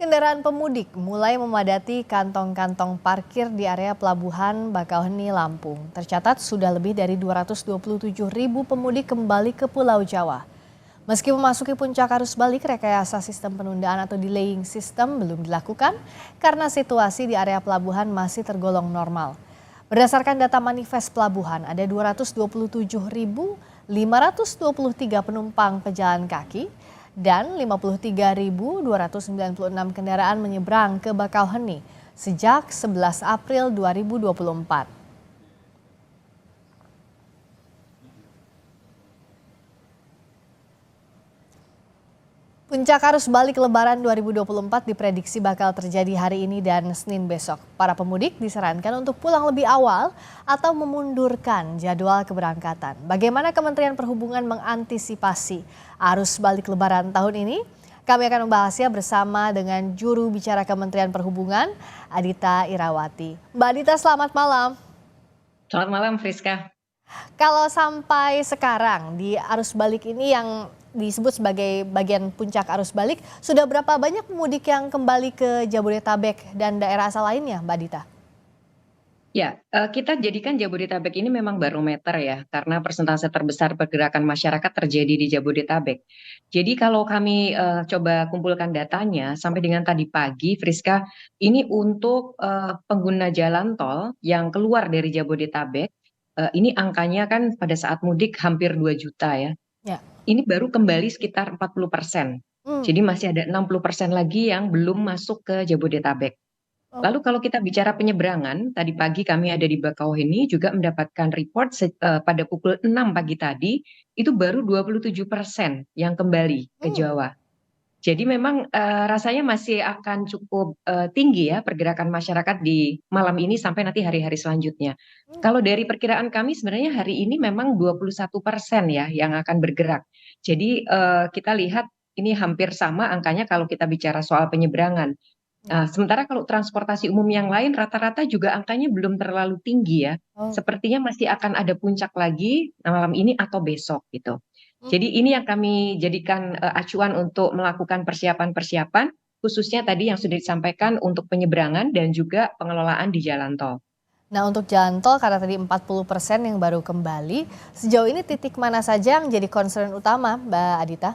Kendaraan pemudik mulai memadati kantong-kantong parkir di area Pelabuhan Bakauheni, Lampung. Tercatat sudah lebih dari 227.000 pemudik kembali ke Pulau Jawa. Meski memasuki puncak arus balik, rekayasa sistem penundaan atau delaying system belum dilakukan karena situasi di area pelabuhan masih tergolong normal. Berdasarkan data manifest pelabuhan, ada 227.523 penumpang pejalan kaki dan 53.296 kendaraan menyeberang ke Bakauheni sejak 11 April 2024. Puncak arus balik Lebaran 2024 diprediksi bakal terjadi hari ini dan Senin besok. Para pemudik disarankan untuk pulang lebih awal atau memundurkan jadwal keberangkatan. Bagaimana Kementerian Perhubungan mengantisipasi arus balik Lebaran tahun ini? Kami akan membahasnya bersama dengan juru bicara Kementerian Perhubungan, Adita Irawati. Mbak Adita, selamat malam. Selamat malam, Friska. Kalau sampai sekarang di arus balik ini yang disebut sebagai bagian puncak arus balik, sudah berapa banyak pemudik yang kembali ke Jabodetabek dan daerah asal lainnya, Mbak Dita? Ya, kita jadikan Jabodetabek ini memang barometer ya, karena persentase terbesar pergerakan masyarakat terjadi di Jabodetabek. Jadi kalau kami coba kumpulkan datanya sampai dengan tadi pagi, Friska, ini untuk pengguna jalan tol yang keluar dari Jabodetabek, ini angkanya kan pada saat mudik hampir 2 juta ya. Ya. Ini baru kembali sekitar 40%. Hmm. Jadi masih ada 60% lagi yang belum masuk ke Jabodetabek. Oh. Lalu kalau kita bicara penyeberangan, tadi pagi kami ada di Bakauheni juga mendapatkan report pada pukul 6 pagi tadi, itu baru 27% yang kembali ke Jawa. Jadi memang rasanya masih akan cukup tinggi ya pergerakan masyarakat di malam ini sampai nanti hari-hari selanjutnya. Kalau dari perkiraan kami sebenarnya hari ini memang 21% ya yang akan bergerak. Jadi kita lihat ini hampir sama angkanya kalau kita bicara soal penyeberangan. Sementara kalau transportasi umum yang lain rata-rata juga angkanya belum terlalu tinggi ya. Oh. Sepertinya masih akan ada puncak lagi malam ini atau besok gitu. Jadi ini yang kami jadikan acuan untuk melakukan persiapan-persiapan, khususnya tadi yang sudah disampaikan untuk penyeberangan dan juga pengelolaan di jalan tol. Nah, untuk jalan tol karena tadi 40% yang baru kembali, sejauh ini titik mana saja yang jadi concern utama, Mbak Adita?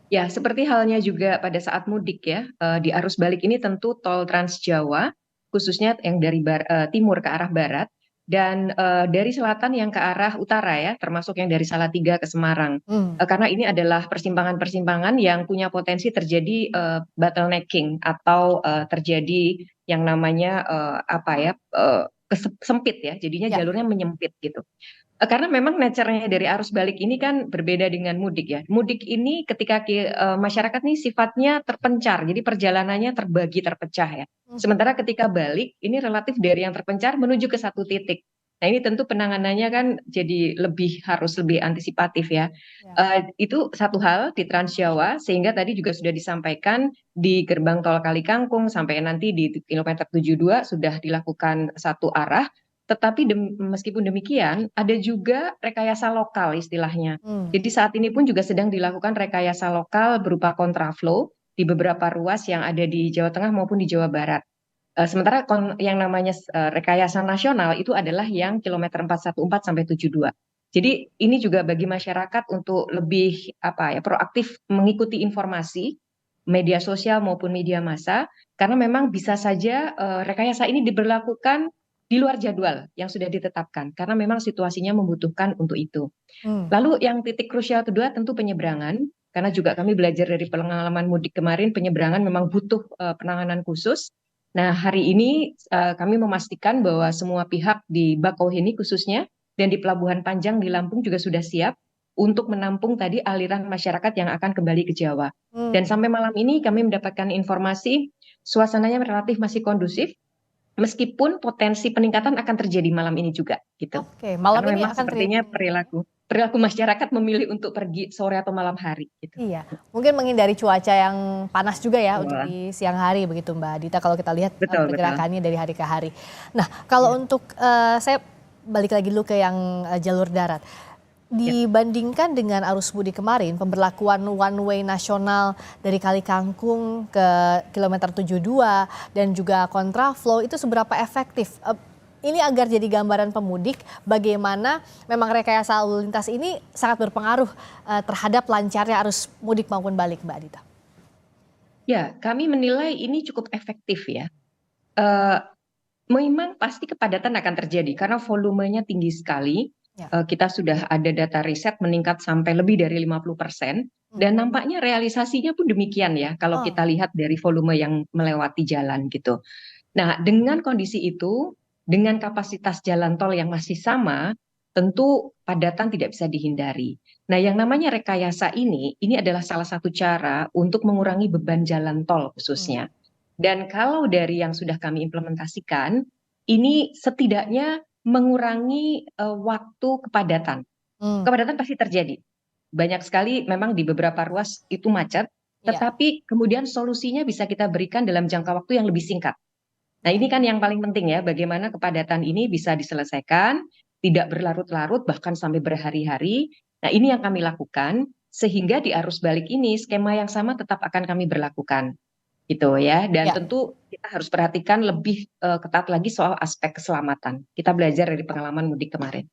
Ya, seperti halnya juga pada saat mudik ya, di arus balik ini tentu tol Trans Jawa, khususnya yang dari timur ke arah barat, dan dari selatan yang ke arah utara ya, termasuk yang dari Salatiga ke Semarang. Karena ini adalah persimpangan-persimpangan yang punya potensi terjadi bottlenecking atau terjadi yang namanya sempit ya, jadinya Ya. jalurnya menyempit gitu. Karena memang nature-nya dari arus balik ini kan berbeda dengan mudik ya. Mudik ini ketika masyarakat nih sifatnya terpencar, jadi perjalanannya terbagi, terpecah ya. Sementara ketika balik, ini relatif dari yang terpencar menuju ke satu titik. Nah ini tentu penanganannya kan jadi harus lebih antisipatif ya. Ya. Itu satu hal di Trans Jawa, sehingga tadi juga sudah disampaikan di gerbang tol Kali Kangkung sampai nanti di kilometer 72 sudah dilakukan satu arah. Tetapi meskipun demikian, ada juga rekayasa lokal istilahnya. Jadi saat ini pun juga sedang dilakukan rekayasa lokal berupa kontraflow di beberapa ruas yang ada di Jawa Tengah maupun di Jawa Barat. Sementara yang namanya rekayasa nasional itu adalah yang kilometer 414 sampai 72. Jadi ini juga bagi masyarakat untuk lebih proaktif mengikuti informasi media sosial maupun media massa, karena memang bisa saja rekayasa ini diberlakukan di luar jadwal yang sudah ditetapkan, karena memang situasinya membutuhkan untuk itu. Lalu yang titik krusial kedua tentu penyeberangan, karena juga kami belajar dari pengalaman mudik kemarin, penyeberangan memang butuh penanganan khusus. Nah hari ini kami memastikan bahwa semua pihak di Bakauheni khususnya dan di Pelabuhan Panjang di Lampung juga sudah siap untuk menampung tadi aliran masyarakat yang akan kembali ke Jawa. Dan sampai malam ini kami mendapatkan informasi suasananya relatif masih kondusif, meskipun potensi peningkatan akan terjadi malam ini juga gitu. Oke, malam Karena ini memang akan sepertinya perilaku masyarakat memilih untuk pergi sore atau malam hari gitu. Iya, mungkin menghindari cuaca yang panas juga ya untuk Wah, di siang hari begitu Mbak Dita kalau kita lihat betul betul. pergerakannya dari hari ke hari. Nah, kalau Ya. untuk saya balik lagi dulu ke yang jalur darat. Ya. Dibandingkan dengan arus mudik kemarin, pemberlakuan one way nasional dari Kali Kangkung ke kilometer 72 dan juga kontraflow itu seberapa efektif? Ini agar jadi gambaran pemudik bagaimana memang rekayasa lalu lintas ini sangat berpengaruh terhadap lancarnya arus mudik maupun balik, Mbak Adita. Ya, kami menilai ini cukup efektif ya. Eh, Memang pasti kepadatan akan terjadi karena volumenya tinggi sekali. Ya. Kita sudah ada data riset meningkat sampai lebih dari 50%, Hmm. dan nampaknya realisasinya pun demikian ya kalau Oh. kita lihat dari volume yang melewati jalan gitu. Nah, dengan kondisi itu, dengan kapasitas jalan tol yang masih sama, tentu padatan tidak bisa dihindari. Nah, yang namanya rekayasa ini adalah salah satu cara untuk mengurangi beban jalan tol Hmm. khususnya. Dan kalau dari yang sudah kami implementasikan, ini setidaknya mengurangi waktu kepadatan. Hmm. Kepadatan pasti terjadi. Banyak sekali memang di beberapa ruas itu macet, Ya. tetapi kemudian solusinya bisa kita berikan dalam jangka waktu yang lebih singkat. Nah, Ya. ini kan yang paling penting ya, bagaimana kepadatan ini bisa diselesaikan, tidak berlarut-larut, bahkan sampai berhari-hari. Nah, ini yang kami lakukan, sehingga di arus balik ini skema yang sama tetap akan kami berlakukan gitu ya. Dan Ya. tentu kita harus perhatikan lebih ketat lagi soal aspek keselamatan. Kita belajar dari pengalaman mudik kemarin.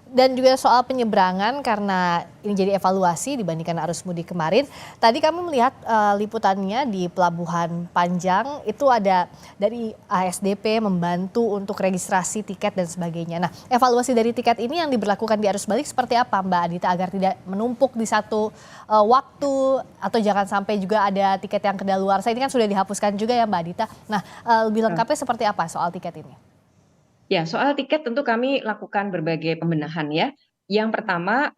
Dan juga soal penyeberangan karena ini jadi evaluasi dibandingkan arus mudik kemarin. Tadi kami melihat liputannya di Pelabuhan Panjang itu ada dari ASDP membantu untuk registrasi tiket dan sebagainya. Nah, evaluasi dari tiket ini yang diberlakukan di arus balik seperti apa, Mbak Adita, agar tidak menumpuk di satu waktu atau jangan sampai juga ada tiket yang kedaluarsa. Ini kan sudah dihapuskan juga ya, Mbak Adita. Nah, lebih lengkapnya seperti apa soal tiket ini? Ya, soal tiket tentu kami lakukan berbagai pembenahan ya. Yang pertama,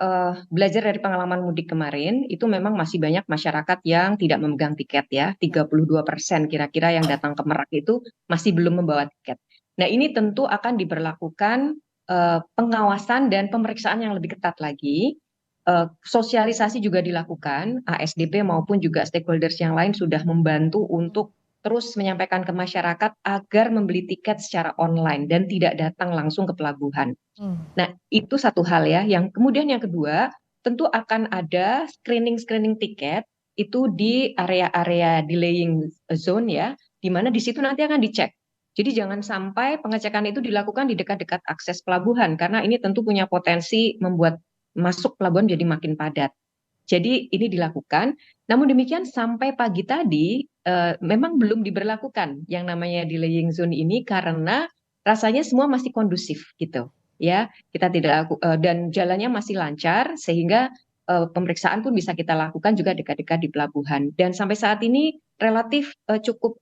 belajar dari pengalaman mudik kemarin, itu memang masih banyak masyarakat yang tidak memegang tiket ya. 32% kira-kira yang datang ke Merak itu masih belum membawa tiket. Nah, ini tentu akan diberlakukan pengawasan dan pemeriksaan yang lebih ketat lagi. Sosialisasi juga dilakukan, ASDP maupun juga stakeholders yang lain sudah membantu untuk terus menyampaikan ke masyarakat agar membeli tiket secara online dan tidak datang langsung ke pelabuhan. Hmm. Nah, itu satu hal ya. Yang kemudian yang kedua, tentu akan ada screening tiket itu di area-area delaying zone ya, di mana di situ nanti akan dicek. Jadi jangan sampai pengecekan itu dilakukan di dekat-dekat akses pelabuhan karena ini tentu punya potensi membuat masuk pelabuhan jadi makin padat. Jadi ini dilakukan, namun demikian sampai pagi tadi memang belum diberlakukan yang namanya delaying zone ini karena rasanya semua masih kondusif gitu ya. Kita tidak dan jalannya masih lancar sehingga pemeriksaan pun bisa kita lakukan juga dekat-dekat di pelabuhan. Dan sampai saat ini relatif cukup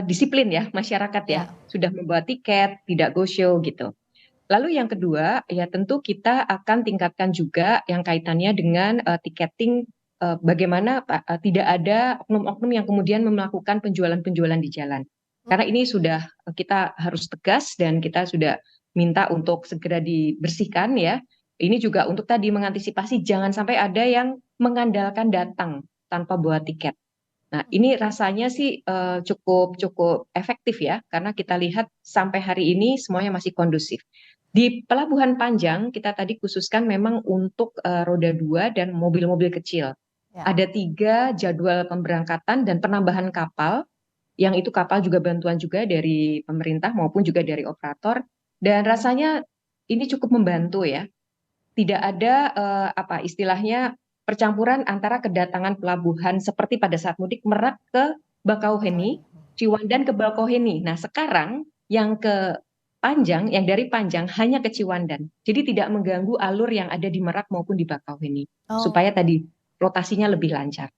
disiplin ya masyarakat ya, Ya. sudah membawa tiket, tidak go show gitu. Lalu yang kedua, ya tentu kita akan tingkatkan juga yang kaitannya dengan tiketing, bagaimana tidak ada oknum-oknum yang kemudian melakukan penjualan-penjualan di jalan. Karena ini sudah kita harus tegas dan kita sudah minta untuk segera dibersihkan ya. Ini juga untuk tadi mengantisipasi jangan sampai ada yang mengandalkan datang tanpa bawa tiket. Nah, ini rasanya sih cukup cukup efektif ya, karena kita lihat sampai hari ini semuanya masih kondusif. Di Pelabuhan Panjang, kita tadi khususkan memang untuk roda 2 dan mobil-mobil kecil. Ya. Ada 3 jadwal pemberangkatan dan penambahan kapal, yang itu kapal juga bantuan juga dari pemerintah maupun juga dari operator. Dan rasanya ini cukup membantu ya. Tidak ada apa istilahnya percampuran antara kedatangan pelabuhan seperti pada saat mudik Merak ke Bakauheni, Ciwandan ke Bakauheni. Nah, sekarang yang ke Panjang, yang dari Panjang hanya ke Ciwandan. Jadi tidak mengganggu alur yang ada di Merak maupun di Bakauheni. Oh. Supaya tadi rotasinya lebih lancar.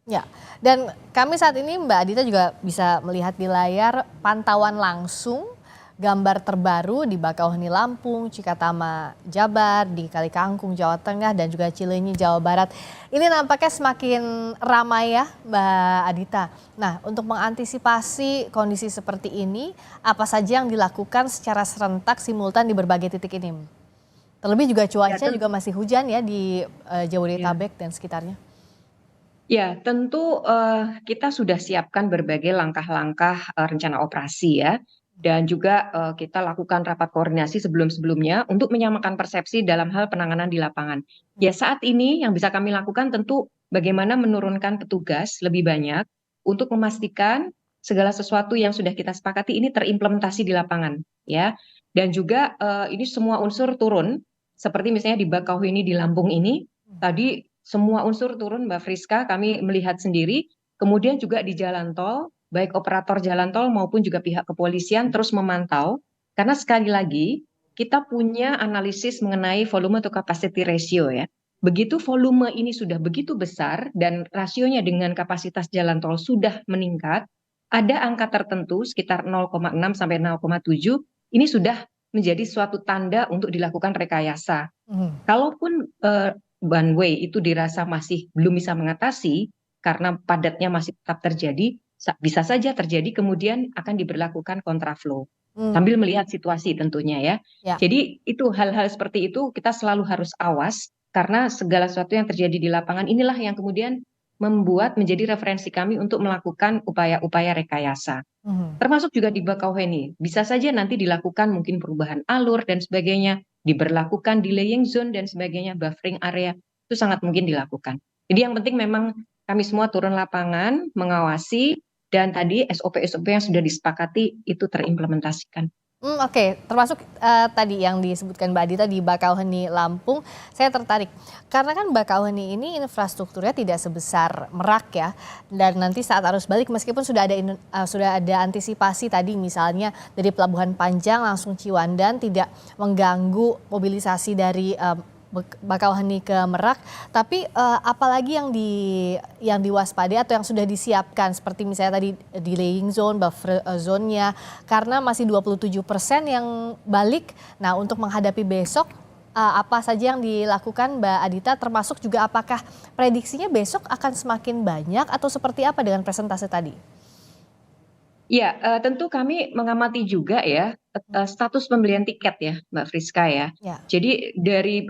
Ya, dan kami saat ini Mbak Adita juga bisa melihat di layar pantauan langsung gambar terbaru di Bakauheni Lampung, Cikatama Jabar, di Kali Kangkung Jawa Tengah dan juga Cileunyi Jawa Barat. Ini nampaknya semakin ramai ya Mbak Adita. Nah, untuk mengantisipasi kondisi seperti ini, apa saja yang dilakukan secara serentak simultan di berbagai titik ini? Terlebih juga cuaca juga masih hujan ya di Jabodetabek dan sekitarnya. Ya, tentu kita sudah siapkan berbagai langkah-langkah rencana operasi ya. dan juga kita lakukan rapat koordinasi sebelum-sebelumnya untuk menyamakan persepsi dalam hal penanganan di lapangan. Ya, saat ini yang bisa kami lakukan tentu bagaimana menurunkan petugas lebih banyak untuk memastikan segala sesuatu yang sudah kita sepakati ini terimplementasi di lapangan, ya. Dan juga ini semua unsur turun, seperti misalnya di Bakauheni di Lampung ini, tadi semua unsur turun, Mbak Friska, kami melihat sendiri. Kemudian juga di jalan tol, baik operator jalan tol maupun juga pihak kepolisian terus memantau, karena sekali lagi kita punya analisis mengenai volume atau capacity ratio ya. Begitu volume ini sudah begitu besar dan rasionya dengan kapasitas jalan tol sudah meningkat, ada angka tertentu sekitar 0,6 sampai 0,7, ini sudah menjadi suatu tanda untuk dilakukan rekayasa. Mhm. Kalaupun one way itu dirasa masih belum bisa mengatasi karena padatnya masih tetap terjadi, bisa saja terjadi kemudian akan diberlakukan kontraflow. Mmm, Sambil melihat situasi tentunya ya. ya. Jadi itu hal-hal seperti itu kita selalu harus awas karena segala sesuatu yang terjadi di lapangan inilah yang kemudian membuat menjadi referensi kami untuk melakukan upaya-upaya rekayasa. Mhm. Termasuk juga di Bakauheni, bisa saja nanti dilakukan mungkin perubahan alur dan sebagainya, diberlakukan delaying zone dan sebagainya, buffering area, itu sangat mungkin dilakukan. Jadi yang penting memang kami semua turun lapangan, mengawasi, dan tadi SOP-SOP yang sudah disepakati itu terimplementasikan. Oke, termasuk, tadi yang disebutkan Mbak Adita di Bakauheni Lampung, saya tertarik. Karena kan Bakauheni ini infrastrukturnya tidak sebesar Merak ya, dan nanti saat arus balik meskipun sudah ada antisipasi tadi misalnya dari Pelabuhan Panjang langsung Ciwandan tidak mengganggu mobilisasi dari, Bakauheni ke Merak, tapi, apalagi yang diwaspadai atau yang sudah disiapkan seperti misalnya tadi delaying zone, buffer, zone-nya, karena masih 27% yang balik. Nah, untuk menghadapi besok, apa saja yang dilakukan Mbak Adita, termasuk juga apakah prediksinya besok akan semakin banyak atau seperti apa dengan presentase tadi? Ya, tentu kami mengamati juga ya, status pembelian tiket ya, Mbak Friska ya. Ya, Jadi dari,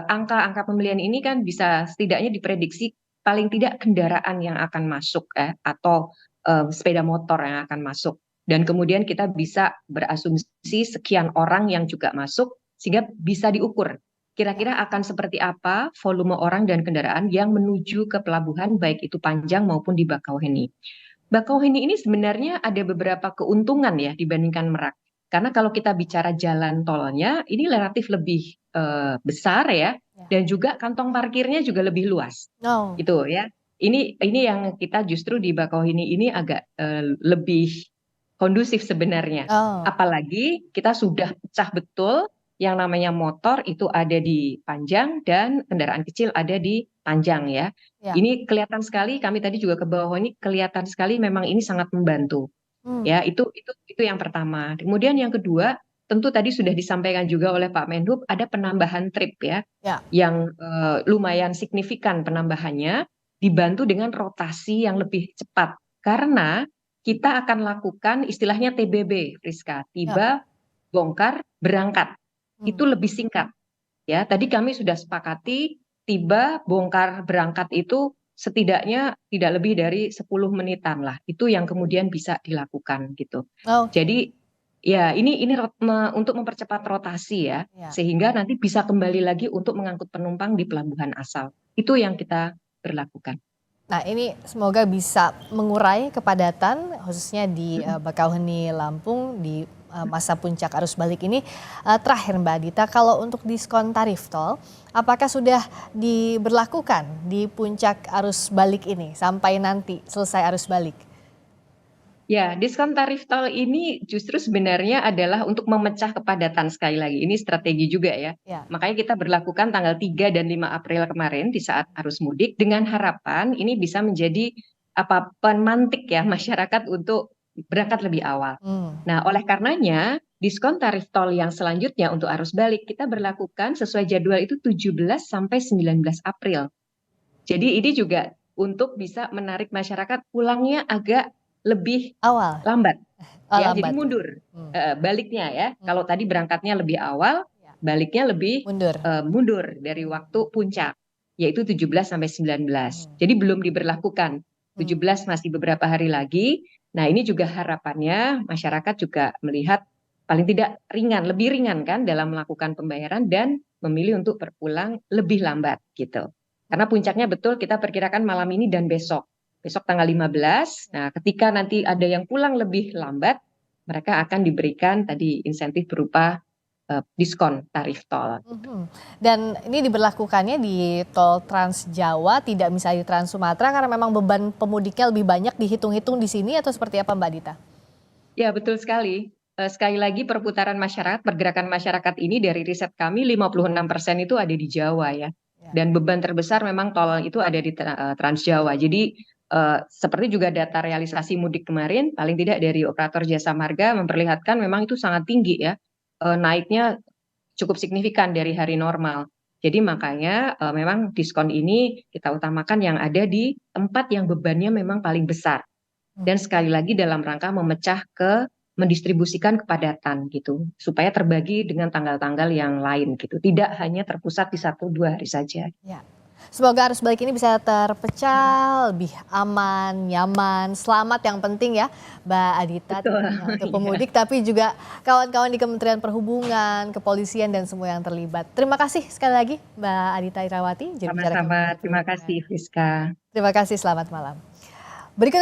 angka-angka pembelian ini kan bisa setidaknya diprediksi paling tidak kendaraan yang akan masuk ya, atau, sepeda motor yang akan masuk. Dan kemudian kita bisa berasumsi sekian orang yang juga masuk, sehingga bisa diukur, ya. kira-kira akan seperti apa volume orang dan kendaraan yang menuju ke pelabuhan, baik itu Panjang maupun di Bakauheni. Bakauheni ini sebenarnya ada beberapa keuntungan ya dibandingkan Merak. Karena kalau kita bicara jalan tolnya, ini relatif lebih besar ya, Ya. dan juga kantong parkirnya juga lebih luas, Oh. gitu ya. Ini yang kita justru di Bakauheni ini agak lebih kondusif sebenarnya. Oh, Apalagi kita sudah pecah betul yang namanya motor itu ada di Panjang dan kendaraan kecil ada di Panjang ya. ya. Ini kelihatan sekali, kami tadi juga ke bawah ini kelihatan sekali memang ini sangat membantu. Mmm, Ya, itu yang pertama. Kemudian yang kedua, tentu tadi sudah disampaikan juga oleh Pak Menhub ada penambahan trip ya, ya. yang lumayan signifikan penambahannya, dibantu dengan rotasi yang lebih cepat. Karena kita akan lakukan istilahnya TBB, Friska, Ya. tiba, bongkar, berangkat. Mmm. Itu lebih singkat. Ya, tadi kami sudah sepakati tiba, bongkar, berangkat itu setidaknya tidak lebih dari 10 menitan lah. Itu yang kemudian bisa dilakukan gitu. Oke. Jadi ya ini untuk mempercepat rotasi ya, Ya. sehingga nanti bisa kembali lagi untuk mengangkut penumpang di pelabuhan asal. Itu yang kita berlakukan. Nah, ini semoga bisa mengurai kepadatan khususnya di, Bakauheni Lampung di, masa puncak arus balik ini. Terakhir Mbak Adita, kalau untuk diskon tarif tol, apakah sudah diberlakukan di puncak arus balik ini sampai nanti selesai arus balik? Ya, diskon tarif tol ini justru sebenarnya adalah untuk memecah kepadatan sekali lagi. Ini strategi juga ya. Ya. Makanya kita berlakukan tanggal 3 dan 5 April kemarin di saat arus mudik dengan harapan ini bisa menjadi pemantik ya masyarakat untuk berangkat lebih awal. Mmm. Nah, oleh karenanya diskon tarif tol yang selanjutnya untuk arus balik kita berlakukan sesuai jadwal itu 17 sampai 19 April. Jadi ini juga untuk bisa menarik masyarakat pulangnya agak lebih Awal? lambat, Oh, ya, jadi lambat ya? mundur, Mmm. baliknya ya. Mmm. Kalau tadi berangkatnya lebih awal, Ya. baliknya lebih, Mundur? mundur dari waktu puncak, yaitu 17 sampai 19. Mhm. Jadi belum diberlakukan, Mmm. 17 masih beberapa hari lagi, Nah, ini juga harapannya masyarakat juga melihat paling tidak ringan, lebih ringan kan dalam melakukan pembayaran dan memilih untuk berpulang lebih lambat gitu. Karena puncaknya betul kita perkirakan malam ini dan besok. Besok tanggal 15. Nah, ketika nanti ada yang pulang lebih lambat, mereka akan diberikan tadi insentif berupa diskon tarif tol. Mhm. Dan ini diberlakukannya di tol Trans Jawa, tidak misalnya di Trans Sumatera karena memang beban pemudiknya lebih banyak dihitung-hitung di sini atau seperti apa Mbak Dita? Ya, betul sekali. Sekali lagi perputaran masyarakat, pergerakan masyarakat ini dari riset kami 56% itu ada di Jawa ya. Ya. Dan beban terbesar memang tol itu ada di Trans Jawa. Jadi seperti juga data realisasi mudik kemarin, paling tidak dari operator jasa marga memperlihatkan memang itu sangat tinggi ya. Naiknya cukup signifikan dari hari normal. Jadi makanya memang diskon ini kita utamakan yang ada di tempat yang bebannya memang paling besar. Dan sekali lagi dalam rangka mendistribusikan kepadatan gitu, supaya terbagi dengan tanggal-tanggal yang lain gitu, tidak hanya terpusat di 1-2 hari saja. Ya. Semoga arus balik ini bisa terpecah, lebih aman, nyaman, selamat yang penting ya Mbak Adita, Betul, tidak hanya untuk iya. pemudik tapi juga kawan-kawan di Kementerian Perhubungan, kepolisian dan semua yang terlibat. Terima kasih sekali lagi Mbak Adita Irawati, juru bicara Sama-sama, Kementerian terima Perhubungan. kasih Friska. Terima kasih, selamat malam. Berikut